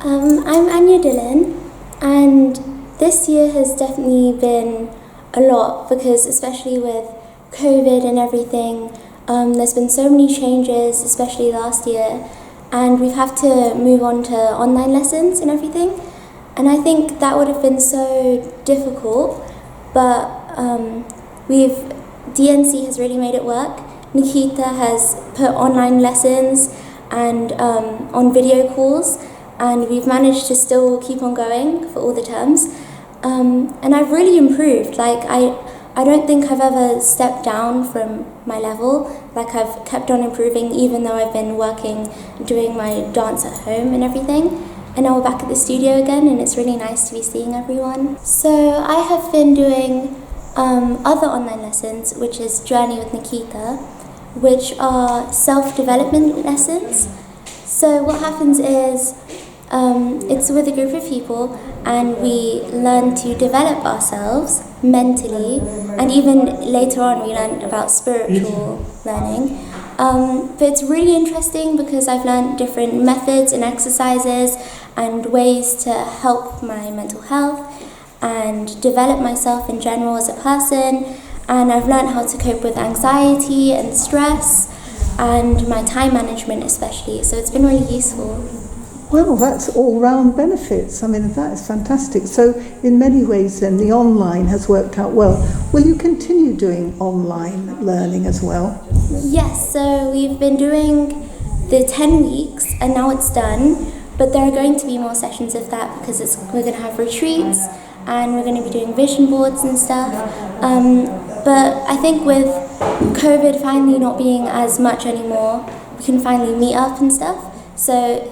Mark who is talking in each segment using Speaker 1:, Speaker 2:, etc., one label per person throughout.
Speaker 1: I'm Anya Dillon, and this year has definitely been a lot because, especially with COVID and everything, there's been so many changes, especially last year, and we've had to move on to online lessons and everything. And I think that would have been so difficult, but DNC has really made it work. Nikita has put online lessons and on video calls, and we've managed to still keep on going for all the terms. And I've really improved. I don't think I've ever stepped down from my level. I've kept on improving even though I've been working, doing my dance at home and everything. And now we're back at the studio again, and it's really nice to be seeing everyone. So I have been doing other online lessons, which is Journey with Nikita, which are self-development lessons. So what happens is it's with a group of people, and we learn to develop ourselves mentally, and even later on we learn about spiritual learning. But it's really interesting because I've learned different methods and exercises and ways to help my mental health and develop myself in general as a person. And I've learned how to cope with anxiety and stress and my time management especially. So it's been really useful.
Speaker 2: Well, that's all-round benefits. I mean, that is fantastic. So in many ways then the online has worked out well. Will you continue doing online learning as well?
Speaker 1: Yes, so we've been doing the 10 weeks and now it's done, but there are going to be more sessions of that because we're going to have retreats and we're going to be doing vision boards and stuff. But I think with COVID finally not being as much anymore, we can finally meet up and stuff. So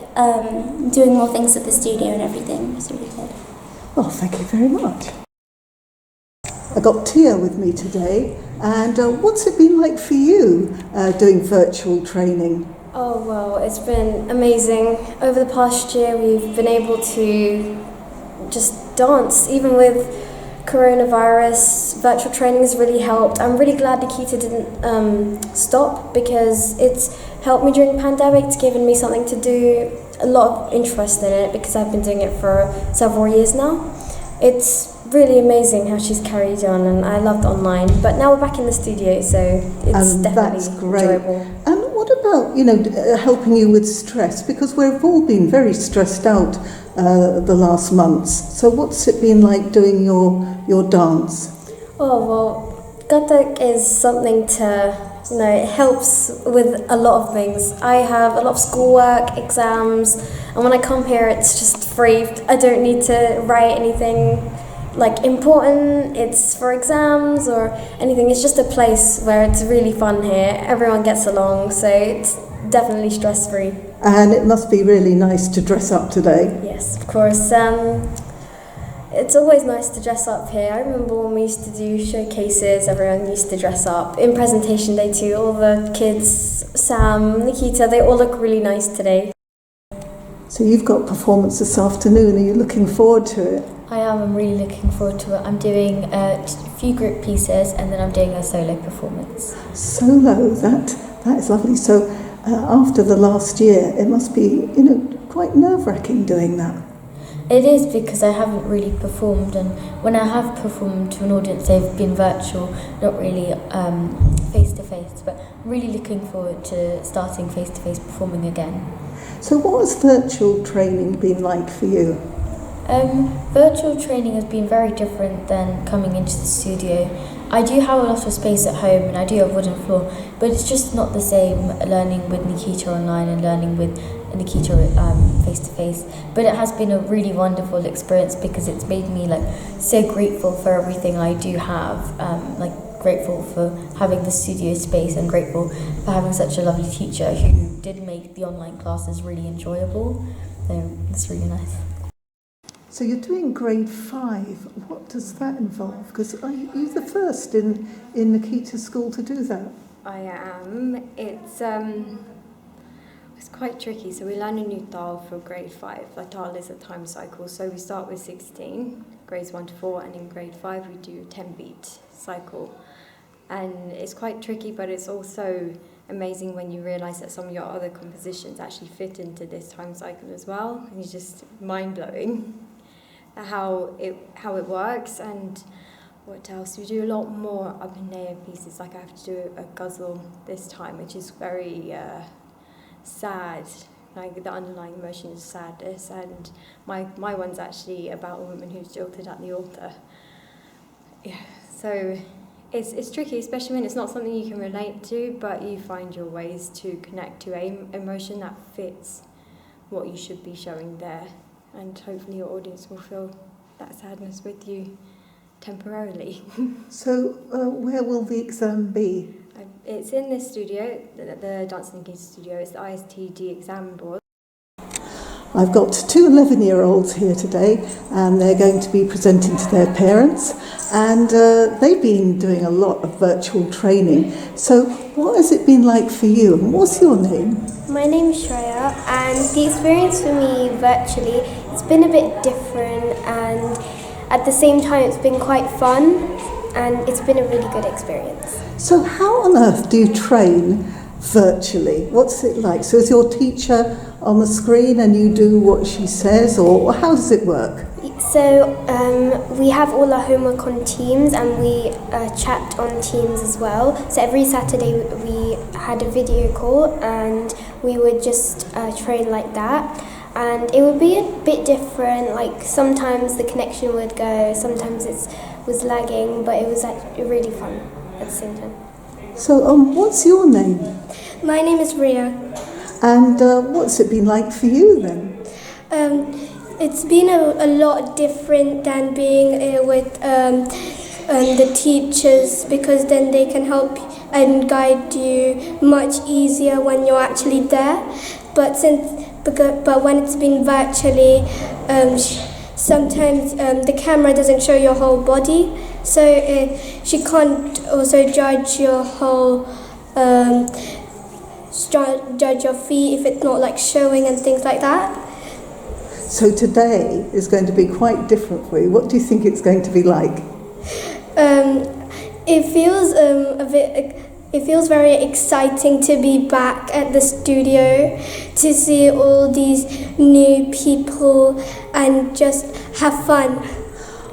Speaker 1: doing more things at the studio and everything is really good.
Speaker 2: Well, thank you very much. I got Tia with me today, and what's it been like for you doing virtual training?
Speaker 3: Oh, well, it's been amazing. Over the past year, we've been able to just dance, even with coronavirus. Virtual training has really helped. I'm really glad Nikita didn't stop because it's helped me during the pandemic. It's given me something to do, a lot of interest in it because I've been doing it for several years now. It's really amazing how she's carried on, and I loved online. But now we're back in the studio, so it's definitely enjoyable.
Speaker 2: And what about, helping you with stress? Because we've all been very stressed out the last months. So what's it been like doing your dance?
Speaker 3: Oh, well, Kathak is something to, it helps with a lot of things. I have a lot of schoolwork, exams, and when I come here it's just free. I don't need to write anything important. It's for exams or anything. It's just a place where it's really fun here. Everyone gets along, so it's definitely stress-free.
Speaker 2: And it must be really nice to dress up today.
Speaker 3: Yes, of course. It's always nice to dress up here. I remember when we used to do showcases, everyone used to dress up. In presentation day too, all the kids, Sam, Nikita, they all look really nice today.
Speaker 2: So you've got performance this afternoon. Are you looking forward to it?
Speaker 4: I am. I'm really looking forward to it. I'm doing a few group pieces and then I'm doing a solo performance.
Speaker 2: Solo, that is lovely. So after the last year, it must be, quite nerve-wracking doing that.
Speaker 4: It is because I haven't really performed, and when I have performed to an audience, they've been virtual, not really face-to-face, but I'm really looking forward to starting face-to-face performing again.
Speaker 2: So what has virtual training been like for you?
Speaker 4: Virtual training has been very different than coming into the studio. I do have a lot of space at home and I do have wooden floor, but it's just not the same learning with Nikita online and learning with Nikita face to face. But it has been a really wonderful experience because it's made me so grateful for everything I do have. Grateful for having the studio space and grateful for having such a lovely teacher who did make the online classes really enjoyable. So it's really nice.
Speaker 2: So you're doing grade 5. What does that involve? Because you're the first in Nikita's school to do that.
Speaker 5: I am. It's quite tricky. So we learn a new dial for grade 5. The dial is a time cycle. So we start with 16, grades 1 to 4, and in grade 5 we do a 10-beat cycle. and it's quite tricky, but it's also amazing when you realise that some of your other compositions actually fit into this time cycle as well, and it's just mind-blowing how it works. And what else? We do a lot more abhinaya pieces, like I have to do a ghazal this time, which is very sad, like the underlying emotion is sadness, and my one's actually about a woman who's jilted at the altar. Yeah, so it's tricky, especially when it's not something you can relate to, but you find your ways to connect to an emotion that fits what you should be showing there, and hopefully your audience will feel that sadness with you temporarily.
Speaker 2: So where will the exam be?
Speaker 5: It's in this studio, the Dance and Nikita studio. It's the ISTG exam board.
Speaker 2: I've got two 11-year-olds here today, and they're going to be presenting to their parents, and they've been doing a lot of virtual training. So what has it been like for you, and what's your name?
Speaker 6: My name is Shreya, and the experience for me virtually, it's been a bit different, and at the same time it's been quite fun, and it's been a really good experience.
Speaker 2: So how on earth do you train virtually? What's it like? So is your teacher on the screen and you do what she says, or how does it work?
Speaker 6: So we have all our homework on Teams, and we chat on Teams as well. So every Saturday we had a video call, and we would just train like that. And it would be a bit different, like sometimes the connection would go, sometimes it was lagging, but it was really fun at the same time.
Speaker 2: So what's your name?
Speaker 6: My name is Ria.
Speaker 2: And what's it been like for you then?
Speaker 6: It's been a lot different than being with the teachers, because then they can help and guide you much easier when you're actually there. But when it's been virtually, sometimes the camera doesn't show your whole body, so she can't also judge your whole. Judge your feet if it's not like showing and things like that.
Speaker 2: So today is going to be quite different for you. What do you think it's going to be like?
Speaker 6: It feels it feels very exciting to be back at the studio, to see all these new people and just have fun.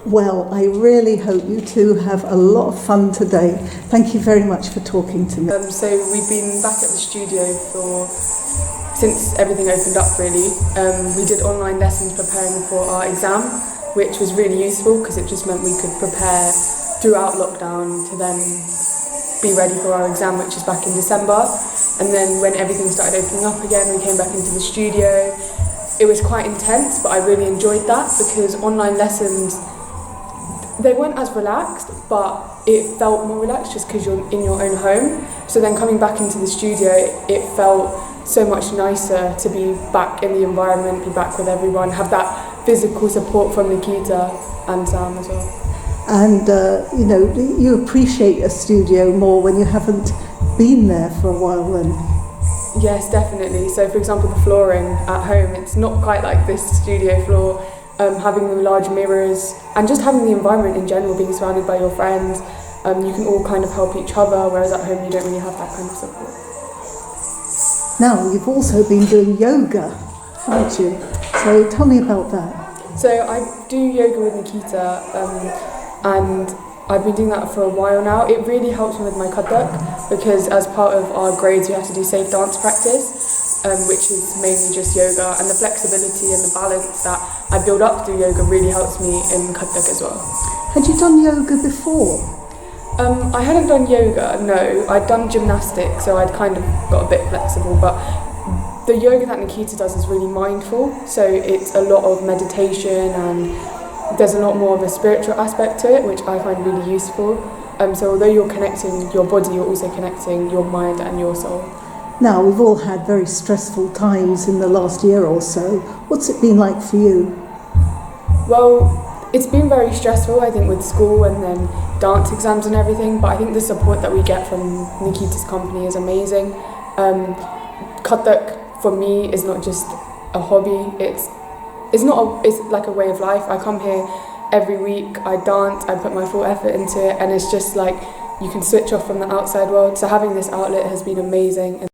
Speaker 2: Well, I really hope you two have a lot of fun today. Thank you very much for talking to me.
Speaker 7: So we've been back at the studio since everything opened up really. We did online lessons preparing for our exam, which was really useful because it just meant we could prepare throughout lockdown to then be ready for our exam, which is back in December. And then when everything started opening up again, we came back into the studio. It was quite intense, but I really enjoyed that because online lessons, they weren't as relaxed, but it felt more relaxed just because you're in your own home. So then coming back into the studio, it felt so much nicer to be back in the environment, be back with everyone, have that physical support from Nikita and Sam as well.
Speaker 2: And, you appreciate a studio more when you haven't been there for a while then.
Speaker 7: Yes, definitely. So for example, the flooring at home, it's not quite like this studio floor. Having the large mirrors and just having the environment in general, being surrounded by your friends, you can all kind of help each other, whereas at home you don't really have that kind of support.
Speaker 2: Now, you've also been doing yoga, haven't you? So tell me about that.
Speaker 7: So I do yoga with Nikita, and I've been doing that for a while now. It really helps me with my Kathak because as part of our grades we have to do safe dance practice, which is mainly just yoga, and the flexibility and the balance that I build up through yoga really helps me in Kathak as well.
Speaker 2: Had you done yoga before?
Speaker 7: I hadn't done yoga, no. I'd done gymnastics, so I'd kind of got a bit flexible, but the yoga that Nikita does is really mindful, so it's a lot of meditation and there's a lot more of a spiritual aspect to it, which I find really useful. So although you're connecting your body, you're also connecting your mind and your soul.
Speaker 2: Now, we've all had very stressful times in the last year or so. What's it been like for you?
Speaker 7: Well, it's been very stressful, I think, with school and then dance exams and everything, but I think the support that we get from Nikita's company is amazing. Kathak, for me, is not just a hobby, it's like a way of life. I come here every week, I dance, I put my full effort into it, and it's just like you can switch off from the outside world. So having this outlet has been amazing.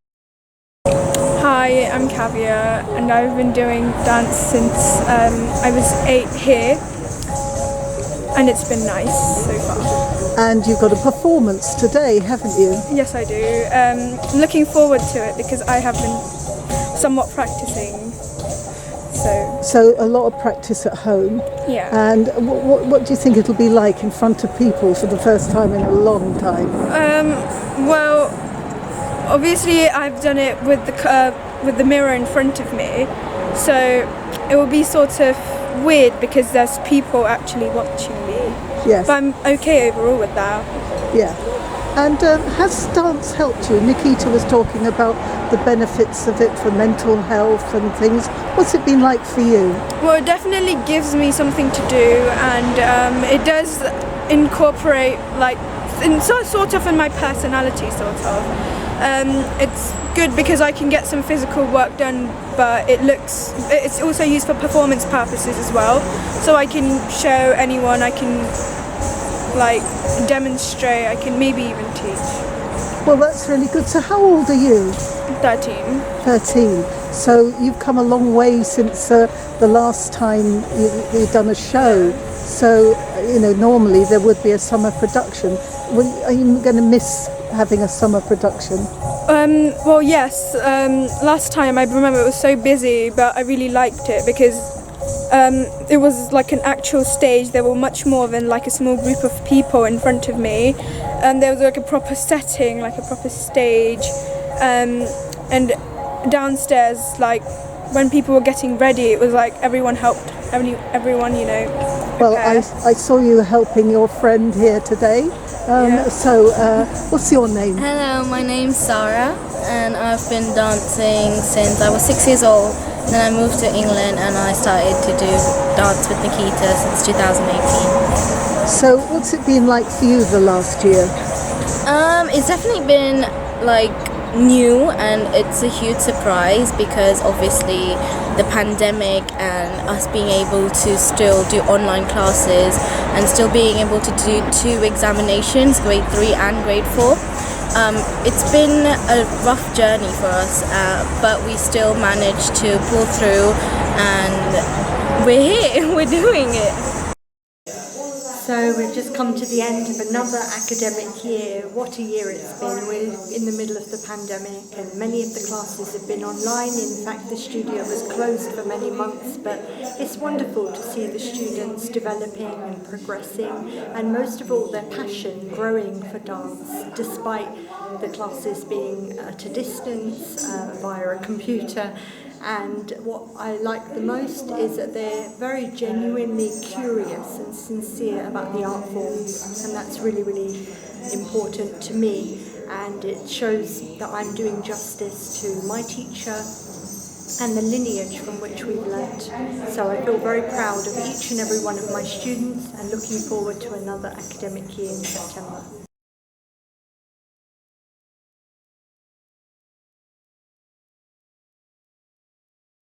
Speaker 8: Hi, I'm Kavya and I've been doing dance since I was 8 here, and it's been nice so far.
Speaker 2: And you've got a performance today, haven't you?
Speaker 8: Yes, I do. I'm looking forward to it because I have been somewhat practicing.
Speaker 2: So a lot of practice at home.
Speaker 8: Yeah.
Speaker 2: And what do you think it'll be like in front of people for the first time in a long time?
Speaker 8: Well, obviously I've done it with the mirror in front of me, so it will be sort of weird because there's people actually watching me.
Speaker 2: Yes.
Speaker 8: But I'm okay overall with that.
Speaker 2: Yeah. And has dance helped you? Nikita was talking about the benefits of it for mental health and things. What's it been like for you?
Speaker 8: Well, it definitely gives me something to do, and it does incorporate sort of in my personality, sort of. It's good because I can get some physical work done, but it's also used for performance purposes as well. So I can show anyone, I can demonstrate, I can maybe even teach.
Speaker 2: Well, that's really good. So how old are you?
Speaker 8: 13.
Speaker 2: 13. So you've come a long way since the last time you've done a show. So, normally there would be a summer production. Are you going to miss having a summer production?
Speaker 8: Well, yes. Last time I remember it was so busy, but I really liked it because it was like an actual stage. There were much more than like a small group of people in front of me, and there was like a proper setting, like a proper stage, and downstairs, like when people were getting ready, it was like everyone helped everyone,
Speaker 2: Well,
Speaker 8: prepare.
Speaker 2: I saw you helping your friend here today.
Speaker 8: Yeah.
Speaker 2: So what's your name?
Speaker 9: Hello, my name's Sarah and I've been dancing since I was 6 years old. Then I moved to England and I started to do dance with Nikita since 2018.
Speaker 2: So what's it been like for you the last year?
Speaker 9: It's definitely been new, and it's a huge surprise because obviously the pandemic and us being able to still do online classes and still being able to do 2 examinations, grade 3 and grade 4. It's been a rough journey for us, but we still managed to pull through, and we're here, we're doing it.
Speaker 10: So we've just come to the end of another academic year. What a year it's been. We're in the middle of the pandemic and many of the classes have been online. In fact, the studio was closed for many months, but it's wonderful to see the students developing and progressing, and most of all their passion growing for dance despite the classes being at a distance via a computer. And what I like the most is that they're very genuinely curious and sincere about the art form, and that's really, really important to me, and it shows that I'm doing justice to my teacher and the lineage from which we've learnt. So I feel very proud of each and every one of my students and looking forward to another academic year in September.